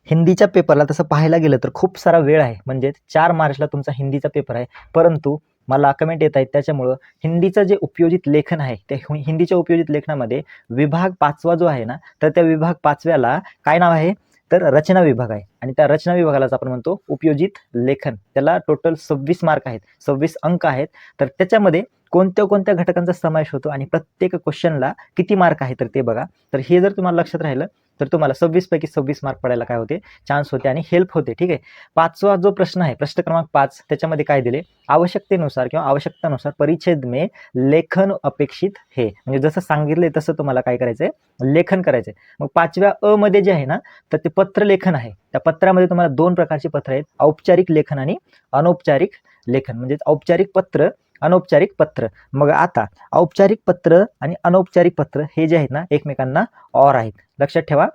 हिंदीच्या पेपरला तसं पाहायला गेलं तर खूप सारा वेळ आहे, म्हणजे 4 मार्चला तुमचा हिंदीचा पेपर आहे. परंतु मला कमेंट येत आहेत त्याच्यामुळं हिंदीचं जे उपयोजित लेखन आहे ते हिंदीच्या उपयोजित लेखनामध्ये विभाग 5वा जो आहे ना, तर त्या विभाग 5व्याला काय नाव आहे, तर रचना विभाग आहे. आणि त्या रचना विभागालाच आपण म्हणतो उपयोजित लेखन. त्याला टोटल 26 मार्क आहेत, 26 अंक आहेत. तर त्याच्यामध्ये कोणत्या कोणत्या घटकांचा समावेश होतो आणि प्रत्येक क्वेश्चनला किती मार्क आहे तर ते बघा. तर हे जर तुम्हाला लक्षात राहिलं तर तुम्हाला 26 पैकी 26 मार्क पडायला काय होते, चान्स होते आणि हेल्प होते. ठीक आहे. 5वा जो प्रश्न आहे, प्रश्न क्रमांक 5, त्याच्यामध्ये काय दिले, आवश्यकतेनुसार किंवा आवश्यकतानुसार परिच्छेद में लेखन अपेक्षित है. म्हणजे जसं सांगितलंय तसं तुम्हाला काय करायचंय, लेखन करायचंय. मग 5व्या अ मध्ये जे आहे ना, तर ते पत्र लेखन आहे. त्या पत्रामध्ये तुम्हाला 2 प्रकारची पत्र आहेत, औपचारिक लेखन आणि अनौपचारिक लेखन. म्हणजे औपचारिक पत्र, अनौपचारिक पत्र. मग आता औपचारिक पत्र आणि अनौपचारिक पत्र हे जे आहेत ना, एकमेकांना ऑर आहेत. लक्षात ठेवा,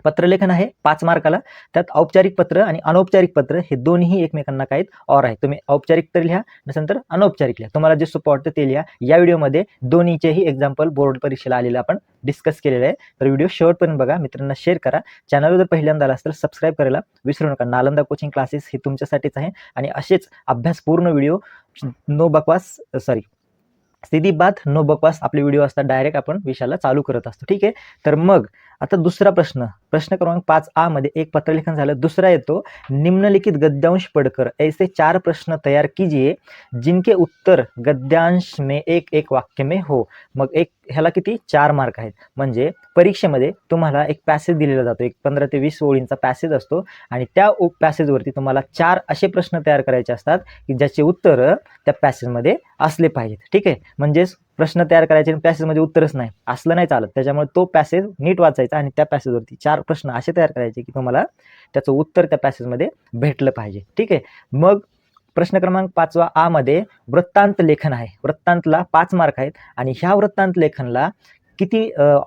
पत्रलेखन आहे 5 मार्काला, त्यात औपचारिक पत्र आणि अनौपचारिक पत्र हे दोन्ही एकमेकांना काय ऑर आहेत. तुम्ही औपचारिक तर लिहा, नंतर अनौपचारिक लिहा, तुम्हाला जे सोपं वाटतं ते लिहा. या व्हिडिओमध्ये दोन्हीचेही एक्झाम्पल बोर्ड परीक्षेला आलेलं आपण डिस्कस केलेलं आहे. तर व्हिडिओ शेवटपर्यंत बघा, मित्रांना शेअर करा. चॅनलवर जर पहिल्यांदा आला तर सबस्क्राईब करायला विसरू नका. नालंदा कोचिंग क्लासेस हे तुमच्यासाठीच आहे आणि असेच अभ्यासपूर्ण व्हिडिओ, नो बकवास, सीधी बात नो बकवास आपले व्हिडिओ असतात, डायरेक्ट आपण विषयाला चालू करत असतो. ठीक आहे. तर मग आता दुसरा प्रश्न, प्रश्न क्रमांक 5A मध्ये एक पत्रलेखन झालं. दुसरा येतो, निम्नलिखित गद्यांश पढ़कर ऐसे 4 प्रश्न तैयार कीजिए जिनके उत्तर गद्यांश में एक एक वाक्य में हो. मग एक ह्याला किती, 4 मार्क आहेत. म्हणजे परीक्षेमध्ये तुम्हाला एक पॅसेज दिलेला जातो, एक 15 ते 20 ओळींचा पॅसेज असतो आणि त्या पॅसेजवरती तुम्हाला 4 असे प्रश्न तयार करायचे असतात की ज्याचे उत्तर त्या पॅसेजमध्ये असले पाहिजेत. ठीक आहे. म्हणजेच प्रश्न तयार करायचे आणि पॅसेजमध्ये उत्तरच नाही, असलं नाही चालत. त्याच्यामुळे तो पॅसेज नीट वाचायचा आणि त्या पॅसेजवरती 4 प्रश्न असे तयार करायचे की तुम्हाला त्याचं उत्तर त्या पॅसेजमध्ये भेटलं पाहिजे. ठीक आहे. मग प्रश्न क्रमांक 5A मध्ये वृत्तांत लेखन आहे. वृत्तांतला 5 मार्क आहेत आणि ह्या वृत्तांत लेखनला किती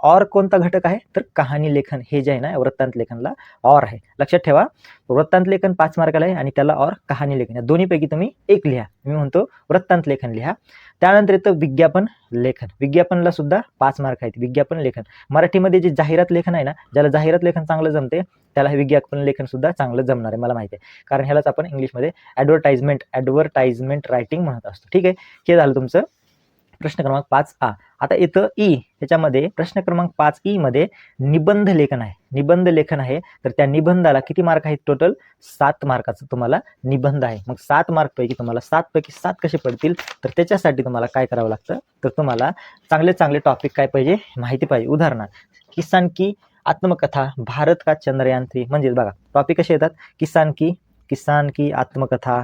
और कोणता घटक आहे, तर कहाणी लेखन हे जे आहे ना, वृत्तांत लेखनला और आहे. लक्षात ठेवा, वृत्तांत लेखन 5 मार्काला आहे आणि त्याला और कहाणी लेखन, या दोन्हीपैकी तुम्ही एक लिहा. मी म्हणतो वृत्तांत लेखन लिहा. त्यानंतर येतं विज्ञापन लेखन. विज्ञापनला सुद्धा 5 मार्क आहेत. विज्ञापन लेखन मराठीमध्ये जे जाहिरात लेखन आहे ना, ज्याला जाहिरात लेखन चांगलं जमते त्याला हे विज्ञापन लेखन सुद्धा चांगलं जमणार आहे, मला माहिती आहे. कारण ह्यालाच आपण इंग्लिशमध्ये ॲडव्हर्टाइजमेंट रायटिंग म्हणत असतो. ठीक आहे. हे झालं तुमचं प्रश्न क्रमांक 5A. आता येतं ई. त्याच्यामध्ये प्रश्न क्रमांक 5E मध्ये निबंध लेखन आहे. निबंध लेखन आहे, तर त्या निबंधाला किती मार्क आहेत, टोटल 7 मार्काचा तुम्हाला निबंध आहे. मग 7 मार्क पैकी तुम्हाला 7 पैकी 7 कसे पडतील, तर त्याच्यासाठी तुम्हाला काय करावं लागतं, तर तुम्हाला चांगले चांगले टॉपिक काय पाहिजे, माहिती पाहिजे. उदाहरणार्थ किसान की आत्मकथा, भारत का चंद्रयान 3. म्हणजे बघा टॉपिक कसे येतात, किसान की आत्मकथा,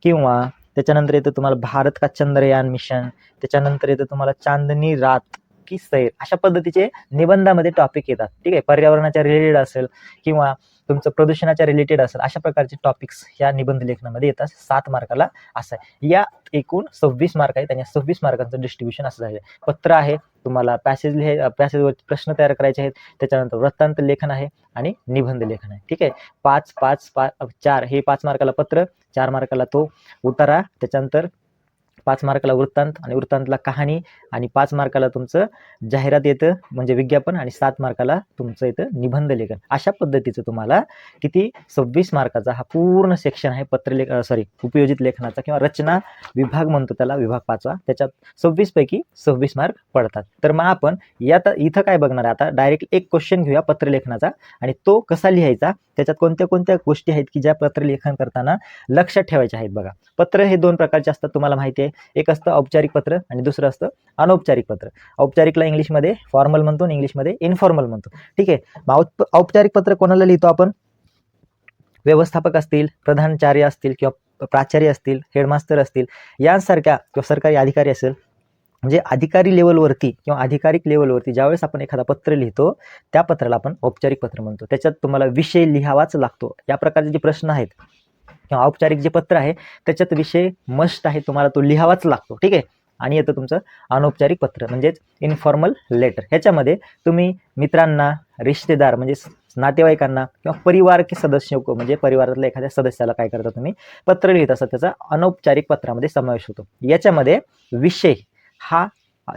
किंवा त्याच्यानंतर येतं तुम्हाला भारत का चंद्रयान मिशन, त्याच्यानंतर येतं तुम्हाला चांदनी रात की सैर. अशा पद्धतीचे निबंधामध्ये टॉपिक येतात. ठीक आहे. पर्यावरणाच्या रिलेटेड असेल किंवा तुमचं प्रदूषणाच्या रिलेटेड असेल, अशा प्रकारचे टॉपिक्स या निबंध लेखनामध्ये येतात. 7 मार्काला असं आहे. या एकूण 26 मार्क आहेत आणि 26 मार्कांचं डिस्ट्रीब्युशन असं झालं. पत्र आहे, तुम्हाला पॅसेजवर प्रश्न तयार करायचे आहेत, त्याच्यानंतर वृत्तांत लेखन आहे आणि निबंध लेखन आहे. ठीक आहे. 5 5 4 हे 5 मार्काला पत्र, 4 मार्काला तो उतारा, त्याच्यानंतर 5 मार्काला वृत्तांत आणि वृत्तांतला कहाणी, आणि 5 मार्काला तुमचं जाहिरात येतं म्हणजे विज्ञापन, आणि 7 मार्काला तुमचं येतं निबंध लेखन. अशा पद्धतीचं तुम्हाला किती 26 मार्काचा हा पूर्ण सेक्शन आहे उपयोजित लेखनाचा किंवा रचना विभाग म्हणतो त्याला, विभाग 5वा. त्याच्यात 26 पैकी 26 मार्क पडतात. तर मग आपण इथं काय बघणार आहे, आता डायरेक्ट एक क्वेश्चन घेऊया पत्रलेखनाचा आणि तो कसा लिहायचा, त्याच्यात कोणत्या कोणत्या गोष्टी आहेत की ज्या पत्रलेखन करताना लक्षात ठेवायच्या आहेत. बघा, पत्र हे 2 प्रकारचे असतात, तुम्हाला माहिती आहे. एक असतं औपचारिक पत्र आणि दुसरं असतं अनौपचारिक पत्र. औपचारिकला इंग्लिशमध्ये फॉर्मल म्हणतो आणि इंग्लिशमध्ये इनफॉर्मल म्हणतो. ठीक आहे. औपचारिक पत्र कोणाला लिहितो आपण, व्यवस्थापक असतील, प्रधानाचार्य असतील किंवा प्राचार्य असतील, हेडमास्टर असतील, यांसारख्या किंवा सरकारी अधिकारी असेल, म्हणजे अधिकारी लेवलवरती किंवा अधिकारिक लेवलवरती ज्यावेळेस आपण एखादा पत्र लिहितो त्या पत्राला आपण औपचारिक पत्र म्हणतो. त्याच्यात तुम्हाला विषय लिहावाच लागतो. या प्रकारचे जे प्रश्न आहेत किंवा औपचारिक जे पत्र आहे त्याच्यात विषय मस्ट आहे, तुम्हाला तो लिहावाच लागतो. ठीक आहे. आणि येतं तुमचं अनौपचारिक पत्र म्हणजेच इनफॉर्मल लेटर. ह्याच्यामध्ये तुम्ही मित्रांना, रिश्तेदार म्हणजे नातेवाईकांना किंवा परिवार के सदस्य म्हणजे परिवारातल्या एखाद्या सदस्याला काय करता तुम्ही पत्र लिहित असता, त्याचा अनौपचारिक पत्रामध्ये समावेश होतो. याच्यामध्ये विषय हा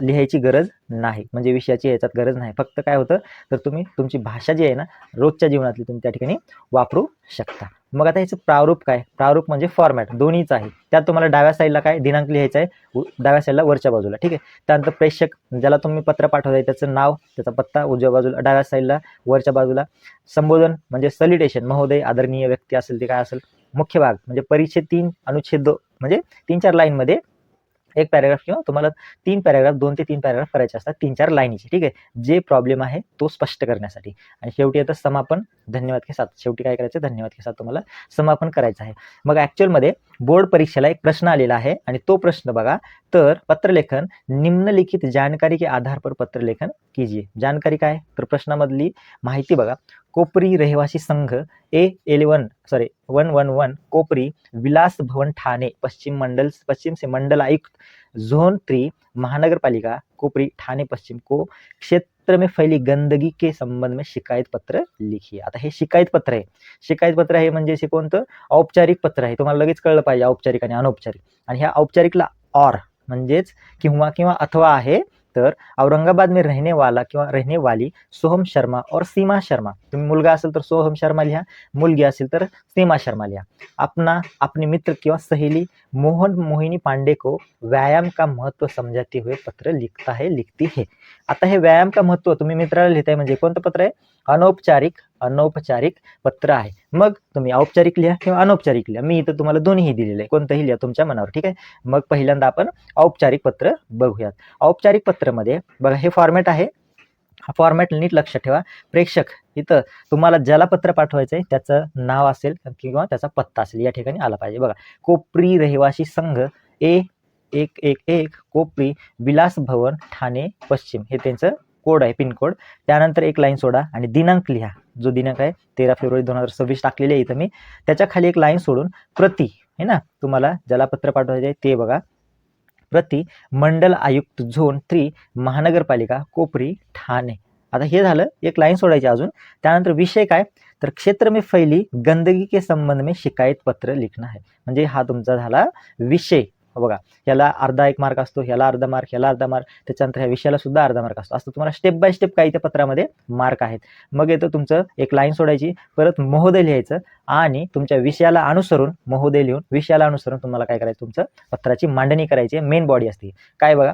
लिहायची गरज नाही, म्हणजे विषयाची याच्यात गरज नाही. फक्त काय होतं तर तुम्ही तुमची भाषा जी आहे ना रोजच्या जीवनातली तुम्ही त्या ठिकाणी वापरू शकता. मग आता ह्याचं प्रारूप काय? प्रारूप म्हणजे फॉर्मॅट दोन्हीच आहे. त्यात तुम्हाला डाव्या साईडला काय दिनांक लिहायचा आहे, डाव्या साईडला वरच्या बाजूला, ठीक आहे. त्यानंतर प्रेषक, ज्याला तुम्ही पत्र पाठवताय त्याचं नाव, त्याचा पत्ता उजव्या बाजूला डाव्या साईडला वरच्या बाजूला. संबोधन म्हणजे सल्युटेशन, महोदय, आदरणीय व्यक्ती असेल ते काय असेल. मुख्य भाग म्हणजे परिच्छेद 3 अनुच्छेद 2 म्हणजे 3-4 लाईनमध्ये एक पॅराग्राफ किंवा तुम्हाला 3 पॅराग्राफ 2 ते 3 पॅराग्राफ करायचे असतात 3-4 लाईनीचे, ठीक आहे. जे प्रॉब्लेम आहे तो स्पष्ट करण्यासाठी. आणि शेवटी येतं समापन, धन्यवाद के साथ. शेवटी काय करायचं, धन्यवाद के साथ तुम्हाला समापन करायचं आहे. मग ॲक्च्युअलमध्ये बोर्ड परीक्षेला एक प्रश्न आलेला आहे आणि तो प्रश्न बघा, तर पत्रलेखन निम्नलिखित जानकारी के आधार पर पत्रलेखन कीजिए. जानकारी काय, तर प्रश्नामधली माहिती बघा. कोपरी रहिवासी संघ A11 कोपरी विलास भवन ठाणे पश्चिम से मंडल आयुक्त जोन 3 महानगर पालिका कोपरी ठाणे पश्चिम को क्षेत्र में फैली गंदगी के संबंध में शिकायत पत्र लिखिए. आता हे शिकायत पत्र आहे. शिकायत पत्र आहे म्हणजे हे कोणतं, औपचारिक पत्र आहे. तुम्हाला लगेच कळलं पाहिजे औपचारिक आणि अनौपचारिक. आणि ह्या औपचारिकला और म्हणजेच किंवा किंवा अथवा आहे. तर औरंगाबाद में रहने वाला किंवा रहने वाली सोहम शर्मा और सीमा शर्मा, तुम्ही मुलगा असेल तर सोहम शर्मा लिहा, मुलगी असेल तर सीमा शर्मा लिहा. अपने मित्र किंवा सहेली मोहन मोहिनी पांडे को व्यायाम का महत्व समझाते हुए पत्र लिखती है. आता हे व्यायाम का महत्व तुम्ही मित्राला लिहिताय म्हणजे कोणतं पत्र आहे, अनौपचारिक पत्र आहे. मग तुम्ही औपचारिक लिहा किंवा अनौपचारिक लिहा. मी इथं तुम्हाला दोन्हीही दिलेले आहे, कोणतंही लिहा तुमच्या मनावर, ठीक आहे. मग पहिल्यांदा आपण औपचारिक पत्र बघूयात. औपचारिक पत्रामध्ये बघा हे फॉर्मॅट आहे. हा फॉर्मॅट नीट लक्षात ठेवा. प्रेक्षक, इथं तुम्हाला ज्याला पत्र पाठवायचं आहे त्याचं नाव असेल किंवा त्याचा पत्ता असेल या ठिकाणी आला पाहिजे. बघा, कोपरी रहिवासी संघ A111 कोपरी विलास भवन ठाणे पश्चिम, हे त्यांचं कोड आहे, पिनकोड. त्यानंतर एक लाईन सोडा आणि दिनांक लिहा. जो दिनांक आहे 13 फेब्रुवारी 2026 टाकलेले आहे इथं मी. त्याच्या खाली एक लाईन सोडून प्रति आहे ना, तुम्हाला ज्याला पत्र पाठवायचे आहे ते बघा, प्रति मंडल आयुक्त झोन 3 महानगरपालिका कोपरी ठाणे. आता हे झालं, एक लाईन सोडायची अजून. त्यानंतर विषय काय, तर क्षेत्र में फैली गंदगी के संबंध में शिकायत पत्र लिखना है. म्हणजे हा तुमचा झाला विषय. बघा, याला अर्धा 1 मार्क असतो, याला अर्धा मार्क, याला अर्धा मार्क, त्याच्यानंतर ह्या विषयाला सुद्धा अर्धा मार्क असतो. असं तुम्हाला स्टेप बाय स्टेप काही त्या पत्रामध्ये मार्क आहेत. मग येतं तुमचं एक लाईन सोडायची, परत महोदय लिहायचं आणि तुमच्या विषयाला अनुसरून महोदय लिहून विषयाला अनुसरून तुम्हाला काय करायचं, तुमचं पत्राची मांडणी करायची. मेन बॉडी असते काय बघा,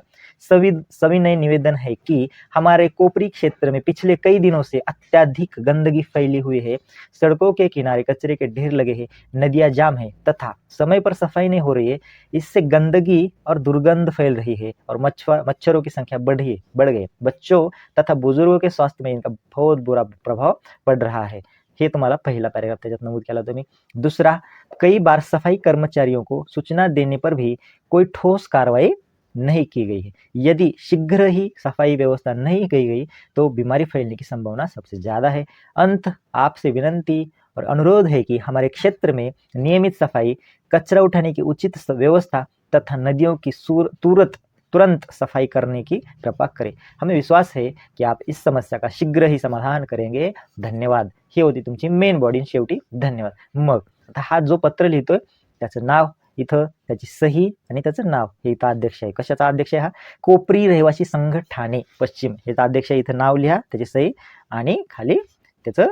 सविनय निवेदन है कि हमारे कोपरी क्षेत्र में पिछले कई दिनों से अत्यधिक गंदगी फैली हुई है. सड़कों के किनारे कचरे के ढेर लगे हैं, नदियां जाम है तथा समय पर सफाई नहीं हो रही है. इससे गंदगी और दुर्गंध फैल रही है और मच्छरों की संख्या बढ़ गई. बच्चों तथा बुजुर्गों के स्वास्थ्य में इनका बहुत बुरा प्रभाव पड़ रहा है. हे तुम्हाला पहिला पॅराग्राफ त्याच्यात नमूद केला तुम्ही. दुसरा, कई बार सफाई कर्मचारियों को सूचना देने पर भी कोई ठोस कार्रवाई नहीं की गई है. यदि शीघ्र ही सफाई व्यवस्था नहीं की गई तो बीमारी फैलने की संभावना सबसे ज्यादा है. अंत आपसे विनंती और अनुरोध है कि हमारे क्षेत्र में नियमित सफाई, कचरा उठाने की उचित व्यवस्था तथा नदियों की तुरंत सफाई करने की कृपा करें. हमें विश्वास है कि आप इस समस्या का शीघ्र ही समाधान करेंगे. धन्यवाद. ही होती तुमची मेन बॉडी. शेवटी धन्यवाद. मग आता हा जो पत्र लिहितोय त्याचं नाव इथं, त्याची सही आणि त्याचं नाव, हे इथं अध्यक्ष आहे. कशाचा अध्यक्ष आहे हा, कोपरी रहिवासी संघ ठाणे पश्चिम, हेचा अध्यक्ष आहे. इथं नाव लिहा, त्याची सही आणि खाली त्याचं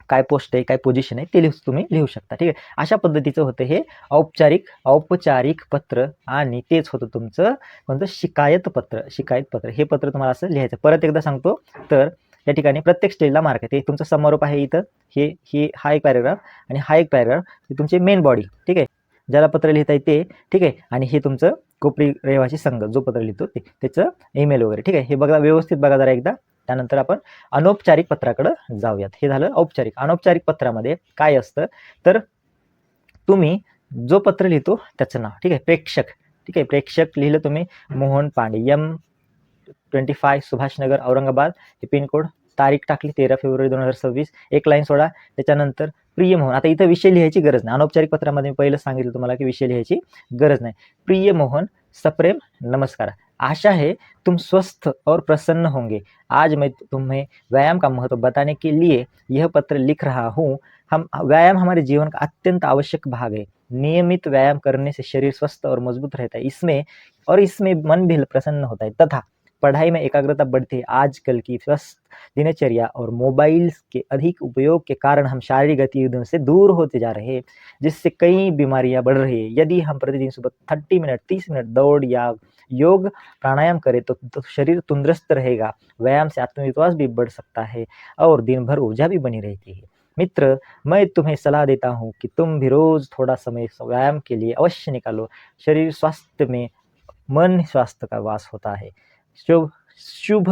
काय पोस्ट आहे, काय पोझिशन आहे ते तुम्ही लिहू शकता, ठीक आहे. अशा पद्धतीचं होतं हे औपचारिक पत्र. आणि तेच होतं तुमचं कोणतं, शिकायत पत्र. हे पत्र तुम्हाला असं लिहायचं. परत एकदा सांगतो, तर या ठिकाणी प्रत्येक स्टेजला मार्क आहे. ते तुमचं समारोप आहे इथं, हे हा एक पॅराग्राफ आणि हा एक पॅराग्राफ, हे तुमची मेन बॉडी, ठीक आहे. ज्याला पत्र लिहिता ते, ठीक आहे. आणि हे तुमचं कोपरी रहिवासी संघ जो पत्र लिहितो ते, त्याचं ईमेल वगैरे, ठीक आहे. हे बघा, व्यवस्थित बघा जरा एकदा. त्यानंतर आपण अनौपचारिक पत्राकडे जाऊयात. हे झालं औपचारिक. अनौपचारिक पत्रामध्ये काय असतं, तर तुम्ही जो पत्र लिहितो त्याचं नाव, ठीक आहे. प्रेक्षक, ठीक आहे. प्रेक्षक लिहिलं तुम्ही, मोहन पांडे, M25 सुभाषनगर औरंगाबाद, हे पिनकोड. तारीख टाकली 13 फेब्रुवारी 2026. एक लाईन सोडा. त्याच्यानंतर प्रिय मोहन. आता इथं विषय लिहायची गरज नाही. अनौपचारिक पत्रामध्ये मी पहिलं सांगितलं तुम्हाला की विषय लिहायची गरज नाही. प्रिय मोहन, सप्रेम नमस्कार. आशा है तुम स्वस्थ और प्रसन्न होंगे. आज मैं तुम्हें व्यायाम का महत्व बताने के लिए यह पत्र लिख रहा हूँ. व्यायाम हमारे जीवन का अत्यंत आवश्यक भाग है. नियमित व्यायाम करने से शरीर स्वस्थ और मजबूत रहता है। इसमें मन भी प्रसन्न होता है तथा पढ़ाई में एकाग्रता बढ़ती है। आजकल की व्यस्त दिनचर्या और मोबाइल्स के अधिक उपयोग के कारण हम शारीरिक गतिविधियों से दूर होते जा रहे हैं, जिससे कई बीमारियां बढ़ रही है। यदि हम प्रतिदिन सुबह 30 मिनट 30 मिनट दौड़ या योग प्राणायाम करें तो शरीर तंदुरुस्त रहेगा। व्यायाम से आत्मविश्वास भी बढ़ सकता है और दिन भर ऊर्जा भी बनी रहती है। मित्र, मैं तुम्हें सलाह देता हूँ कि तुम भी रोज थोड़ा समय व्यायाम के लिए अवश्य निकालो। शरीर स्वास्थ्य में मन स्वास्थ्य का वास होता है। शुभ शुभ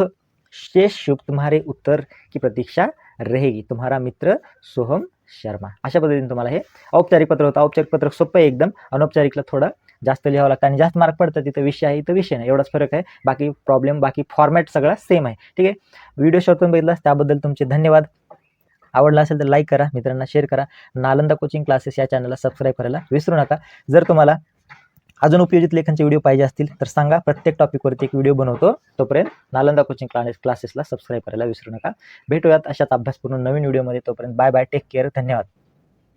शेष शुभ तुम्हारे उत्तर की प्रतीक्षा रहेगी। तुम्हारा मित्र सोहम शर्मा. अशा पद्धतीने तुम्हाला हे औपचारिक पत्र होतं. औपचारिक पत्रक सोपं आहे एकदम. अनौपचारिकला थोडं जास्त लिहावं लागतं आणि जास्त मार्क पडतात. तिथं विषय आहे इथं विषय नाही, एवढाच फरक आहे. बाकी प्रॉब्लेम बाकी फॉर्मॅट सगळा सेम आहे. ठीक आहे. व्हिडिओ शेवटपर्यंत बघितला त्याबद्दल तुमचे धन्यवाद. आवडला असेल तर लाईक करा, मित्रांना शेअर करा. नालंदा कोचिंग क्लासेस या चॅनलला सबस्क्राईब करायला विसरू नका. जर तुम्हाला अजून उपयोजित लेखनचे व्हिडिओ पाहिजे असतील तर सांगा. प्रत्येक टॉपिकवरती एक व्हिडिओ बनवतो. तोपर्यंत नालंदा कोचिंग क्लासेसला सबस्क्राईब करायला विसरू नका. भेटूयात अशाच अभ्यासपूर्ण नवीन व्हिडिओमध्ये. तोपर्यंत बाय बाय, टेक केअर, धन्यवाद.